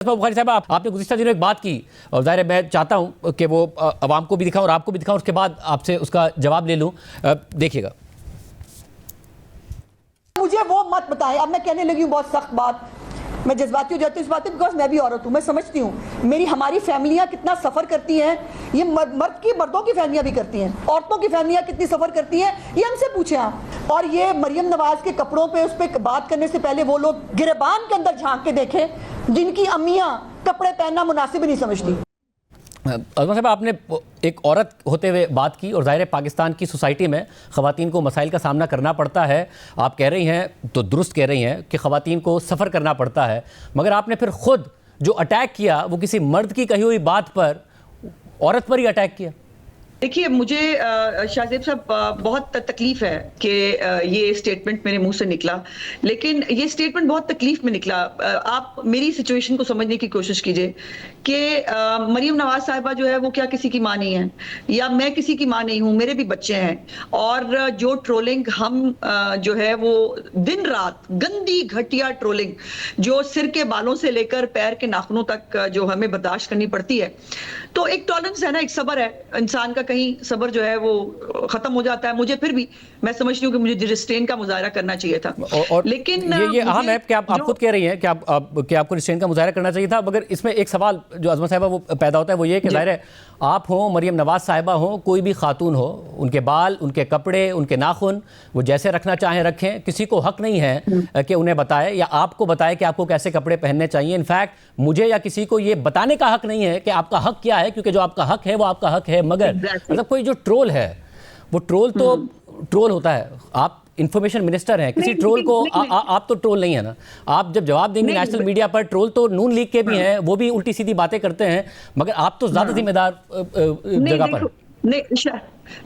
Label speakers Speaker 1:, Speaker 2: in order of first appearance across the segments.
Speaker 1: बुखारी साहब आपने गुज़िश्ता दिनों एक बात की और ज़ाहिर है मैं चाहता हूं कि वो अवाम को भी दिखाऊं और आपको भी दिखाऊं, उसके बाद आपसे उसका जवाब ले लूं। देखिएगा।
Speaker 2: मुझे वो मत बताएं। अब मैं कहने लगी हूँ बहुत सख्त बात, मैं जज्बाती हो जाती हूँ इस बात पे, बिकॉज मैं भी औरत हूँ, मैं समझती हूँ हमारी फैमिलियाँ कितना सफ़र करती हैं। ये मर्दों की फैमिलियाँ भी करती हैं, औरतों की फैमिलियाँ कितनी सफ़र करती हैं, ये हमसे पूछें आप। और ये मरियम नवाज के कपड़ों पे उस पर बात करने से पहले वो लोग गिरबान के अंदर झांक के देखें जिनकी अम्मियाँ कपड़े पहनना मुनासिब ही नहीं समझती।
Speaker 1: अजमा साहब, आपने एक औरत होते हुए बात की और ज़ाहिर है पाकिस्तान की सोसाइटी में ख़वातीन को मसाइल का सामना करना पड़ता है। आप कह रही हैं तो दुरुस्त कह रही हैं कि ख़वातीन को सफ़र करना पड़ता है, मगर आपने फिर ख़ुद जो अटैक किया वो किसी मर्द की कही हुई बात पर औरत पर ही अटैक किया।
Speaker 3: देखिए, मुझे शाहजेब साहब बहुत तकलीफ है कि ये स्टेटमेंट मेरे मुंह से निकला, लेकिन ये स्टेटमेंट बहुत तकलीफ में निकला। आप मेरी सिचुएशन को समझने की कोशिश कीजिए कि मरियम नवाज साहिबा जो है वो क्या किसी की माँ नहीं है, या मैं किसी की माँ नहीं हूँ, मेरे भी बच्चे हैं। और जो ट्रोलिंग हम जो है वो दिन रात गंदी घटिया ट्रोलिंग जो सिर के बालों से लेकर पैर के नाखूनों तक जो हमें बर्दाश्त करनी पड़ती है, तो एक टॉलरेंस है ना, एक सब्र है इंसान का। कहीं सब्र जो है वो खत्म हो जाता है। मुझे फिर भी मैं समझती हूँ कि मुझे रिस्ट्रेन का मुजाहरा करना चाहिए था।
Speaker 1: और
Speaker 3: लेकिन
Speaker 1: ये अहम है कि आप खुद कह रही हैं कि आपको रिस्ट्रेन का मुजाहरा करना चाहिए था, मगर इसमें एक सवाल जो अज़मा साहिबा वो पैदा होता है वो ये कि ज़ाहिर है आप हो, मरियम नवाज साहिबा हो, कोई भी खातून हो, उनके बाल, उनके कपड़े, उनके नाखून वो जैसे रखना चाहें रखें। किसी को हक नहीं है कि उन्हें बताए या आपको बताए कि आपको कैसे कपड़े पहनने चाहिए। इनफैक्ट मुझे या किसी को ये बताने का हक नहीं है कि आपका हक क्या है, क्योंकि जो आपका हक है वो आपका हक है। मगर मतलब कोई जो ट्रोल है वो ट्रोल तो ट्रोल होता है। आप इंफॉर्मेशन मिनिस्टर हैं, किसी ट्रोल को आप तो ट्रोल नहीं है ना। आप जब जवाब देंगे नेशनल मीडिया पर, ट्रोल तो नून लीग के भी हैं, वो भी उल्टी सीधी बातें करते हैं, मगर आप तो ज्यादा जिम्मेदार जगह पर।
Speaker 3: नहीं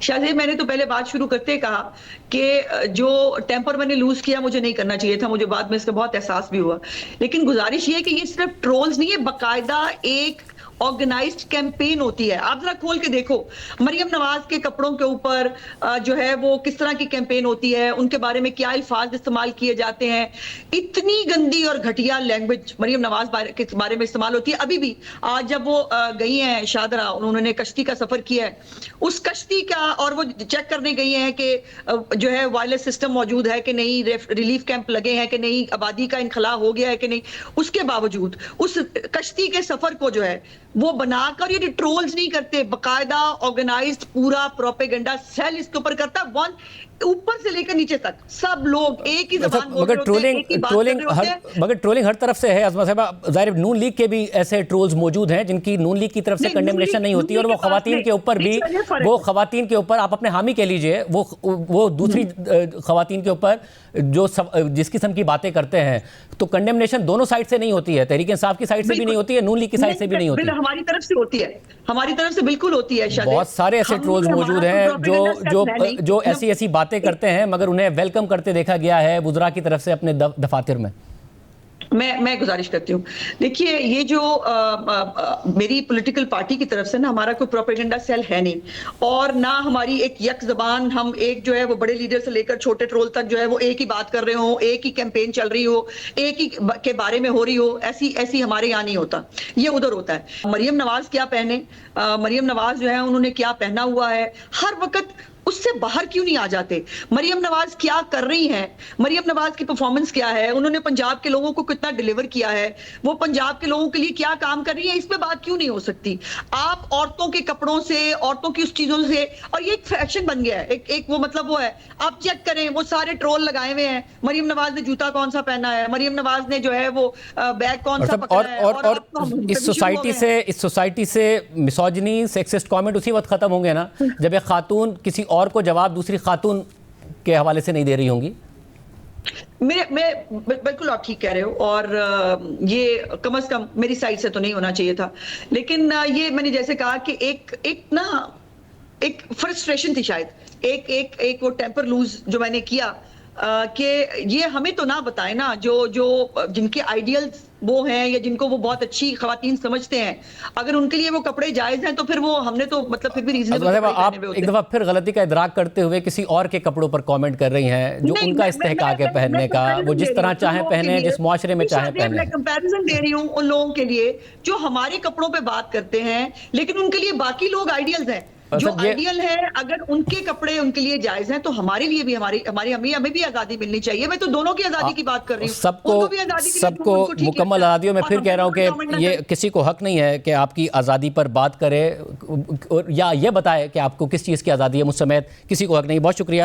Speaker 3: शाहजेब, मैंने तो पहले बात शुरू करते कहा कि जो टेम्पर मैंने लूज किया मुझे नहीं करना चाहिए था, मुझे बाद में इसका बहुत एहसास भी हुआ। लेकिन गुजारिश ये है कि ये सिर्फ ट्रोल्स नहीं है, बाकायदा एक ऑर्गेनाइज्ड कैंपेन होती है। आप जरा खोल के देखो मरियम नवाज के कपड़ों के ऊपर जो है वो किस तरह की कैंपेन होती है, उनके बारे में क्या अल्फाज इस्तेमाल किए जाते हैं। इतनी गंदी और घटिया लैंग्वेज मरियम नवाज के बारे में इस्तेमाल होती है। अभी भी आज जब वो गई हैं शादरा, उन्होंने कश्ती का सफर किया है, उस कश्ती का और वो चेक करने गई हैं कि जो है वायरलेस सिस्टम मौजूद है कि नहीं, रिलीफ कैंप लगे हैं कि नहीं, आबादी का इनखला हो गया है कि नहीं। उसके बावजूद उस कश्ती के सफर को जो है वो बनाकर, ये ट्रोल्स नहीं करते, बकायदा ऑर्गेनाइज्ड पूरा प्रोपेगेंडा सेल इसके ऊपर करता है। वन ऊपर से लेकर नीचे तक सब लोग एक ही ज़बान बोल रहे होते हैं, एक ही बात कर रहे होते हैं।
Speaker 1: मगर ट्रोलिंग हर तरफ से है अज़मा साहिबा। ज़ाहिर नून लीग के भी ऐसे ट्रोल्स मौजूद हैं जिनकी नून लीग की तरफ से कंडेमनेशन नहीं होती, और वो खवातीन के ऊपर भी, वो खवातीन के ऊपर आप अपने हामी कह लीजिए, वो दूसरी खवातीन के ऊपर जो जिस किस्म की बातें करते हैं, तो कंडेमनेशन दोनों साइड से नहीं होती है। तहरीक इंसाफ की साइड से भी नहीं होती है, नून लीग की साइड से भी नहीं होती है।
Speaker 3: हमारी तरफ से होती है, हमारी तरफ से बिल्कुल होती है।
Speaker 1: बहुत सारे ऐसे ट्रोल्स मौजूद हैं जो ऐसी बातें करते हैं, मगर उन्हें वेलकम करते देखा गया है वुज़रा की तरफ से अपने दफातर में।
Speaker 3: मैं गुजारिश करती हूँ, देखिए ये जो मेरी पॉलिटिकल पार्टी की तरफ से ना, हमारा कोई प्रोपेगेंडा सेल है नहीं, और ना हमारी एक यक ज़बान, हम एक जो है वो बड़े लीडर से लेकर छोटे ट्रोल तक जो है वो एक ही बात कर रहे हो, एक ही कैंपेन चल रही हो, एक ही के बारे में हो रही हो, ऐसी हमारे यहाँ नहीं होता, ये उधर होता है। मरियम नवाज क्या पहने, मरियम नवाज जो है उन्होंने क्या पहना हुआ है, हर वक्त उससे बाहर क्यों नहीं आ जाते? मरियम नवाज क्या कर रही हैं, मरियम नवाज की परफॉर्मेंस क्या है, उन्होंने पंजाब के लोगों को कितना डिलीवर किया है, वो पंजाब के लोगों के लिए क्या काम कर रही है, इस पे बात क्यों नहीं हो सकती? आप औरतों के कपड़ों से, औरतों की उस चीजों से, और ये एक फैशन बन गया है, एक वो मतलब वो है। आप चेक करें, वो सारे ट्रोल लगाए हुए हैं, मरियम नवाज ने जूता कौन सा पहना है, मरियम नवाज ने जो है वो बैग कौन सा पकड़ा है।
Speaker 1: और इस सोसाइटी से मिसोजिनी, सेक्सिस्ट कमेंट उसी वक्त खत्म होंगे ना जब एक खातून किसी और को जवाब दूसरी खातून के हवाले से नहीं दे रही होंगी।
Speaker 3: मैं बिल्कुल आप ठीक कह रहे हो, और ये कम से कम मेरी साइड से तो नहीं होना चाहिए था। लेकिन ये मैंने जैसे कहा कि एक फ्रस्ट्रेशन थी शायद, एक वो टेम्पर लूज जो मैंने किया, कि ये हमें तो ना बताए ना, जो जिनके आइडियल्स وہ ہیں یا جن کو وہ بہت اچھی خواتین سمجھتے ہیں، اگر ان کے لیے وہ کپڑے جائز ہیں تو پھر وہ ہم نے تو مطلب پھر بھی ریزنیبل
Speaker 1: آپ ایک دفعہ پھر غلطی کا ادراک کرتے ہوئے کسی اور کے کپڑوں پر کامنٹ کر رہی ہیں جو ان کا استحقاق ہے پہننے کا، وہ جس طرح چاہیں پہنے، جس معاشرے میں چاہیں پہنے.
Speaker 3: میں کمپیریزن دے رہی ہوں ان لوگوں کے لیے جو ہمارے کپڑوں پہ بات کرتے ہیں لیکن ان کے لیے باقی لوگ آئیڈیلز ہیں جو آئیڈیل ہے، اگر ان کے کپڑے ان کے لیے جائز ہیں تو ہمارے لیے بھی ہمیں بھی آزادی ملنی چاہیے. میں تو دونوں کی آزادی کی بات کر رہی ہوں.
Speaker 1: سب کو مکمل آزادی ہو. میں پھر کہہ رہا ہوں کہ یہ کسی کو حق نہیں ہے کہ آپ کی آزادی پر بات کرے یا یہ بتائے کہ آپ کو کس چیز کی آزادی ہے. مجھ سمیت کسی کو حق نہیں. بہت شکریہ.